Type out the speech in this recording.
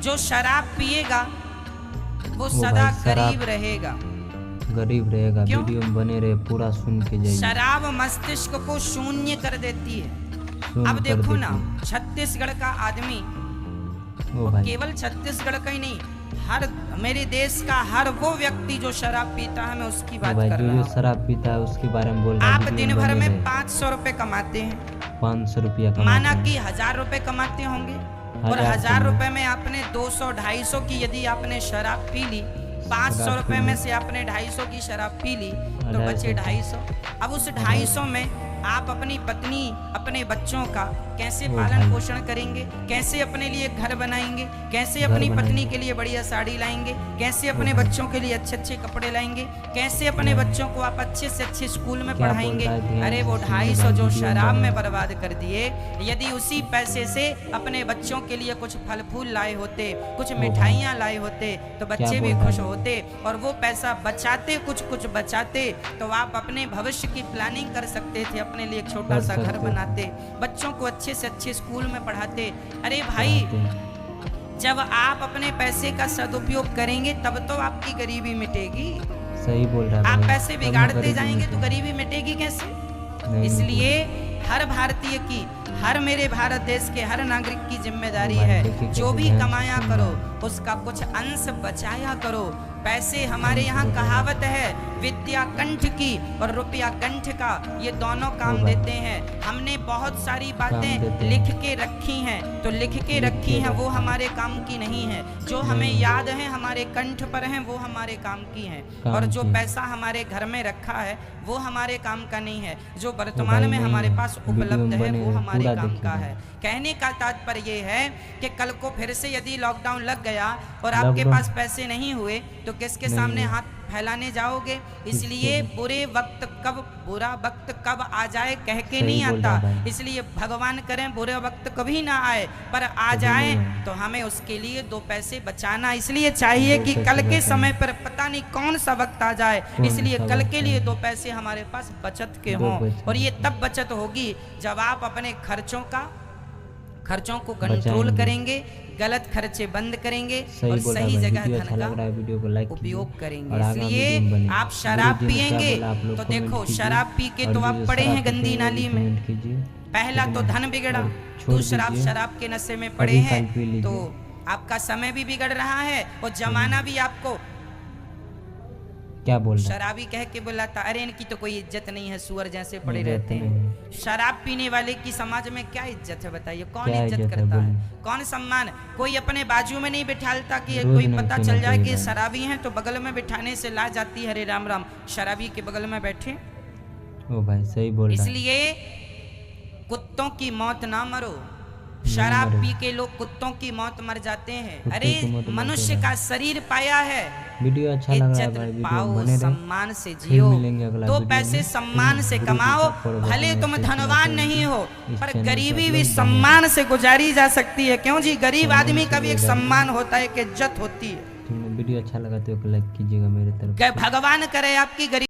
जो शराब पिएगा वो सदा गरीब रहेगा। गरीब रहेगा। वीडियो में बने रहे, पूरा सुन के जाइए। शराब मस्तिष्क को शून्य कर देती है। अब देखो ना, छत्तीसगढ़ का आदमी, केवल छत्तीसगढ़ का ही नहीं, हर मेरे देश का हर वो व्यक्ति जो शराब पीता है, मैं उसकी बात कर रहा हूँ। जो शराब पीता है उसके बारे में बोल रहा हूँ। आप दिन भर में 500 रुपए कमाते हैं, 500 रुपया माना कि 1000 रुपए कमाते होंगे, और 1000 रुपए में आपने 200-250 की यदि आपने शराब पी ली, 500 रुपए में से आपने 250 की शराब पी ली, तो बचे 250। अब उस 250 में आप अपनी पत्नी, अपने बच्चों का कैसे पालन पोषण करेंगे, कैसे अपने लिए घर बनाएंगे, कैसे अपनी पत्नी के लिए बढ़िया साड़ी लाएंगे, कैसे अपने बच्चों के लिए अच्छे अच्छे कपड़े लाएंगे, कैसे अपने बच्चों को आप अच्छे से अच्छे स्कूल में पढ़ाएंगे। अरे वो 250 जो शराब में बर्बाद कर दिए, यदि उसी पैसे से अपने बच्चों के लिए कुछ फल फूल लाए होते, कुछ मिठाइयाँ लाए होते, तो बच्चे भी खुश होते, और वो पैसा बचाते, कुछ कुछ बचाते, तो आप अपने भविष्य की प्लानिंग कर सकते थे, अपने लिए एक छोटा सा घर बनाते, बच्चों को अच्छे से अच्छे स्कूल में पढ़ाते। अरे भाई, जब आप अपने पैसे का सदुपयोग करेंगे तब तो आपकी गरीबी मिटेगी। सही बोल रहा है। आप पैसे बिगाड़ते जाएंगे तो गरीबी मिटेगी कैसे? इसलिए हर भारतीय की, हर मेरे भारत देश के हर नागरिक की जिम्मेदारी है, जो भी कमाया करो उसका कुछ अंश बचाया करो। पैसे, हमारे यहाँ कहावत है, विद्या कंठ की और रुपया कंठ का, ये दोनों काम देते हैं। हमने बहुत सारी बातें लिख के रखी हैं, तो लिख के रखी हैं वो हमारे काम की नहीं है। जो हमें याद है हमारे कंठ पर हैं, वो हमारे काम की हैं। और जो पैसा हमारे घर में रखा है वो हमारे काम का नहीं है। जो वर्तमान में हमारे पास उपलब्ध है वो हमारे काम का है। कहने का तात्पर्य ये है कि कल को फिर से यदि लॉकडाउन लग गया और आपके पास पैसे नहीं हुए, तो किसके सामने हाथ फैलाने जाओगे? इसलिए बुरा वक्त कब आ जाए कह के नहीं आता। इसलिए भगवान करें बुरा वक्त कभी ना आए, पर आ जाए तो हमें उसके लिए 2 पैसे बचाना इसलिए चाहिए कि कल के समय पर पता नहीं कौन सा वक्त आ जाए, इसलिए कल के लिए 2 पैसे हमारे पास बचत के हों। और ये तब बचत होगी जब आप अपने खर्चों को कंट्रोल करेंगे, गलत खर्चे बंद करेंगे और सही जगह धन का उपयोग करेंगे। इसलिए आप शराब पिएंगे तो देखो, शराब पी के तो आप पड़े हैं गंदी नाली में। पहला तो धन बिगड़ा, दूसरा आप शराब के नशे में पड़े हैं, तो आपका समय भी बिगड़ रहा है और जमाना भी आपको क्या बोल रहा? शराबी कह के बोला था, अरे इनकी तो कोई इज्जत नहीं है, सुअर जैसे पड़े रहते हैं। शराब पीने वाले की समाज में क्या इज्जत है बताइए? कौन इज्जत करता है? कौन सम्मान? कोई अपने बाजू में नहीं बिठालता कि कोई पता चल जाए कि शराबी हैं तो बगल में बिठाने से ला जाती है, अरे राम राम, शराबी के बगल में बैठे। ओ भाई सही बोल रहा है। इसलिए कुत्तों की मौत ना मरो। शराब पी के लोग कुत्तों की मौत मर जाते हैं। अरे मनुष्य का शरीर पाया है, वीडियो अच्छा लगा है भाई, पाओ, सम्मान से जियो, 2 पैसे सम्मान से कमाओ। भले तुम धनवान नहीं हो, पर गरीबी भी सम्मान से गुजारी जा सकती है। क्यों जी? गरीब आदमी का भी एक सम्मान होता है, एक इज्जत होती है। वीडियो अच्छा लगा तो लाइक कीजिएगा मेरे तरफ। भगवान करे आपकी गरीब